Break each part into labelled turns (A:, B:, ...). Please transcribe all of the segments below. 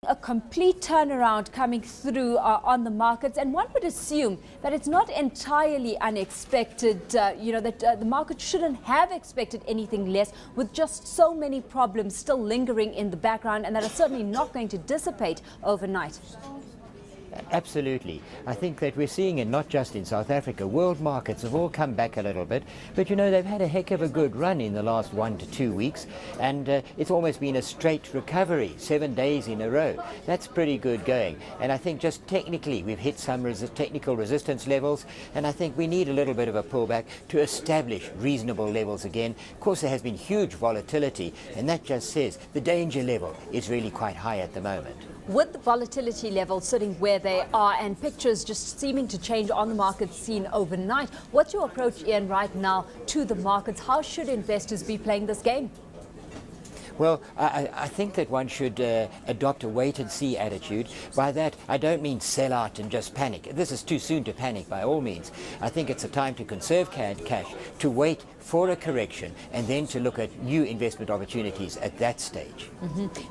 A: A complete turnaround coming through on the markets, and one would assume that it's not entirely unexpected, that the market shouldn't have expected anything less, with just so many problems still lingering in the background and that are certainly not going to dissipate overnight.
B: Absolutely. I think that we're seeing it not just in South Africa. World markets have all come back a little bit, but they've had a heck of a good run in the last 1 to 2 weeks, and it's almost been a straight recovery, 7 days in a row. That's pretty good going, and I think just technically we've hit some technical resistance levels, and I think we need a little bit of a pullback to establish reasonable levels again. Of course, there has been huge volatility, and that just says the danger level is really quite high at the moment.
A: With the volatility levels sitting where they are and pictures just seeming to change on the market scene overnight, what's your approach, Ian, right now to the markets? How should investors be playing this game?
B: Well, I think that one should adopt a wait-and-see attitude. By that, I don't mean sell out and just panic. This is too soon to panic, by all means. I think it's a time to conserve cash, to wait for a correction, and then to look at new investment opportunities at that stage.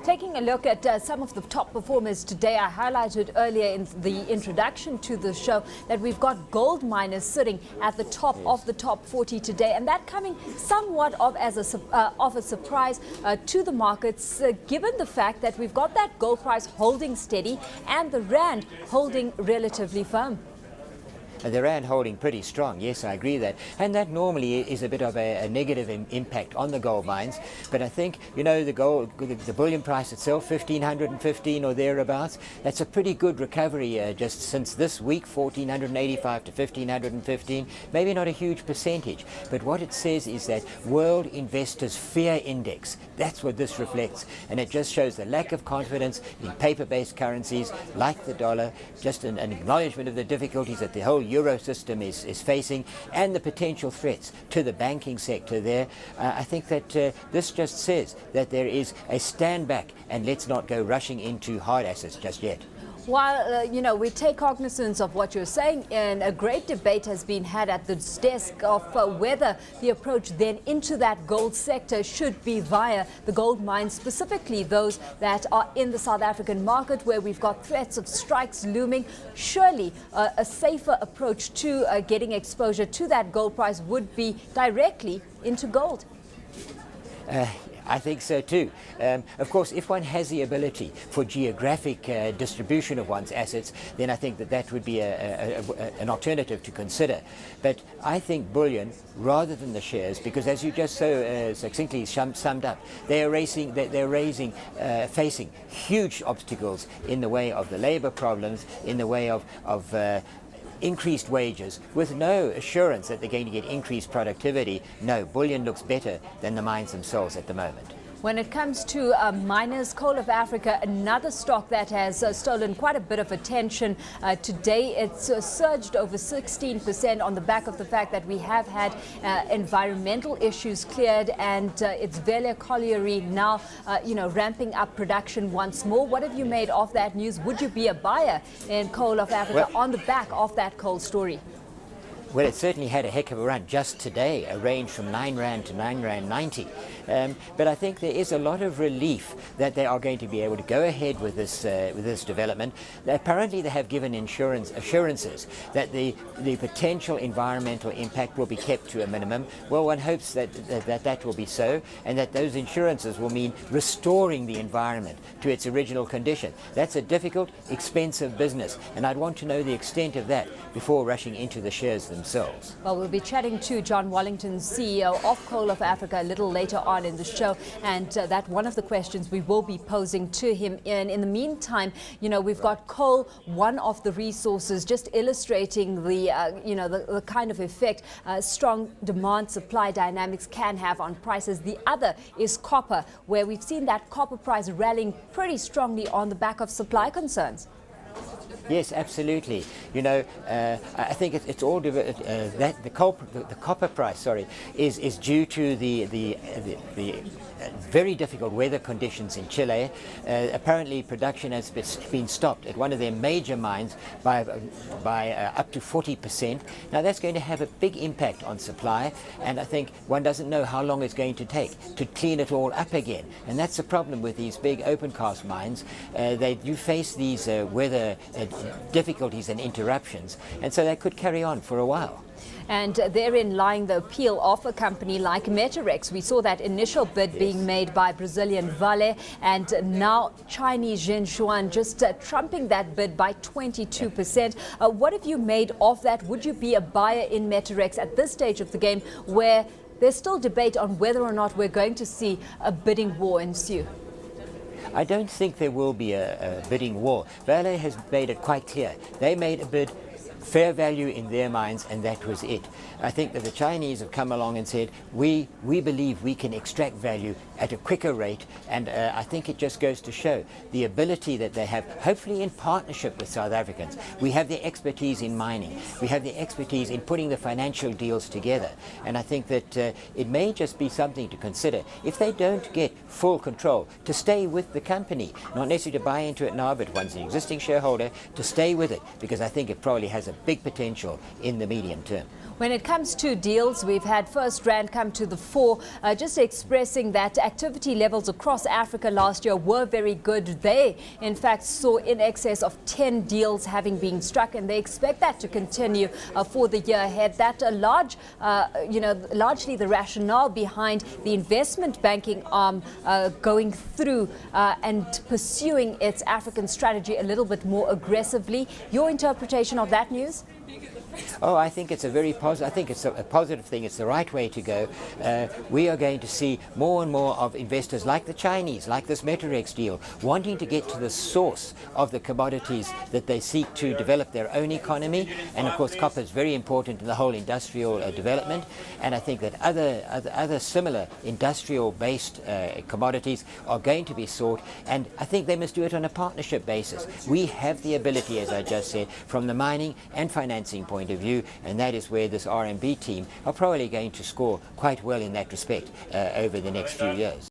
A: Taking a look at some of the top performers today, I highlighted earlier in the introduction to the show that we've got gold miners sitting at the top of the top 40 today, and that coming somewhat of a surprise to the markets, given the fact that we've got that gold price holding steady and the rand holding relatively firm.
B: The rand holding pretty strong, yes, I agree that. And that normally is a bit of a negative impact on the gold mines. But I think, the bullion price itself, 1,515 or thereabouts, that's a pretty good recovery just since this week, 1,485 to 1,515. Maybe not a huge percentage. But what it says is that World Investors Fear Index, that's what this reflects. And it just shows the lack of confidence in paper-based currencies like the dollar, just an acknowledgement of the difficulties that the whole Euro system is facing, and the potential threats to the banking sector there. I think that this just says that there is a stand back, and let's not go rushing into hard assets just yet.
A: While, we take cognizance of what you're saying, and a great debate has been had at the desk of whether the approach then into that gold sector should be via the gold mines, specifically those that are in the South African market where we've got threats of strikes looming. Surely a safer approach to getting exposure to that gold price would be directly into gold.
B: I think so too. Of course, if one has the ability for geographic distribution of one's assets, then I think that would be an alternative to consider. But I think bullion rather than the shares, because as you just so succinctly summed up, they're facing huge obstacles in the way of the labor problems, in the way of increased wages, with no assurance that they're going to get increased productivity. No, bullion looks better than the mines themselves at the moment.
A: When it comes to miners, Coal of Africa, another stock that has stolen quite a bit of attention today. It's surged over 16% on the back of the fact that we have had environmental issues cleared, and it's Velle Colliery now, ramping up production once more. What have you made of that news? Would you be a buyer in Coal of Africa on the back of that coal story?
B: Well, it certainly had a heck of a run just today, a range from 9 Rand to 9 Rand 90. But I think there is a lot of relief that they are going to be able to go ahead with this development. Apparently, they have given assurances that the potential environmental impact will be kept to a minimum. Well, one hopes that will be so, and that those assurances will mean restoring the environment to its original condition. That's a difficult, expensive business, and I'd want to know the extent of that before rushing into the shares themselves.
A: Well, we'll be chatting to John Wallington, CEO of Coal of Africa, a little later on in the show, and that one of the questions we will be posing to him. In the meantime, we've got coal, one of the resources, just illustrating the kind of effect strong demand supply dynamics can have on prices. The other is copper, where we've seen that copper price rallying pretty strongly on the back of supply concerns.
B: Yes, absolutely. You know, I think it's all that the copper price, sorry, is due to the very difficult weather conditions in Chile. Apparently, production has been stopped at one of their major mines by up to 40%. Now, that's going to have a big impact on supply, and I think one doesn't know how long it's going to take to clean it all up again. And that's the problem with these big open cast mines. They do face these weather difficulties and interruptions, and so they could carry on for a while.
A: And therein lying the appeal of a company like Metarex. We saw that initial bid being made by Brazilian Velle, and now Chinese Zhenzhuan just trumping that bid by 22%. What have you made of that? Would you be a buyer in Metarex at this stage of the game, where there's still debate on whether or not we're going to see a bidding war ensue?
B: I don't think there will be a bidding war. Velle has made it quite clear. They made a bid, fair value in their minds, and that was it. I think that the Chinese have come along and said, we believe we can extract value at a quicker rate, and I think it just goes to show the ability that they have, hopefully in partnership with South Africans. We have the expertise in mining. We have the expertise in putting the financial deals together, and I think that it may just be something to consider. If they don't get full control, to stay with the company, not necessarily to buy into it now, but once an existing shareholder, to stay with it, because I think it probably has a big potential in the medium term.
A: When it comes to deals, we've had First Rand come to the fore, just expressing that activity levels across Africa last year were very good. They, in fact, saw in excess of 10 deals having been struck, and they expect that to continue for the year ahead. That largely the rationale behind the investment banking arm going through and pursuing its African strategy a little bit more aggressively. Your interpretation of that news?
B: Oh, I think it's a very positive. I think it's a positive thing. It's the right way to go. We are going to see more and more of investors like the Chinese, like this Metarex deal, wanting to get to the source of the commodities that they seek to develop their own economy. And of course, copper is very important in the whole industrial development. And I think that other similar industrial-based commodities are going to be sought. And I think they must do it on a partnership basis. We have the ability, as I just said, from the mining and financing point of view, and that is where this RMB team are probably going to score quite well in that respect over the next few years.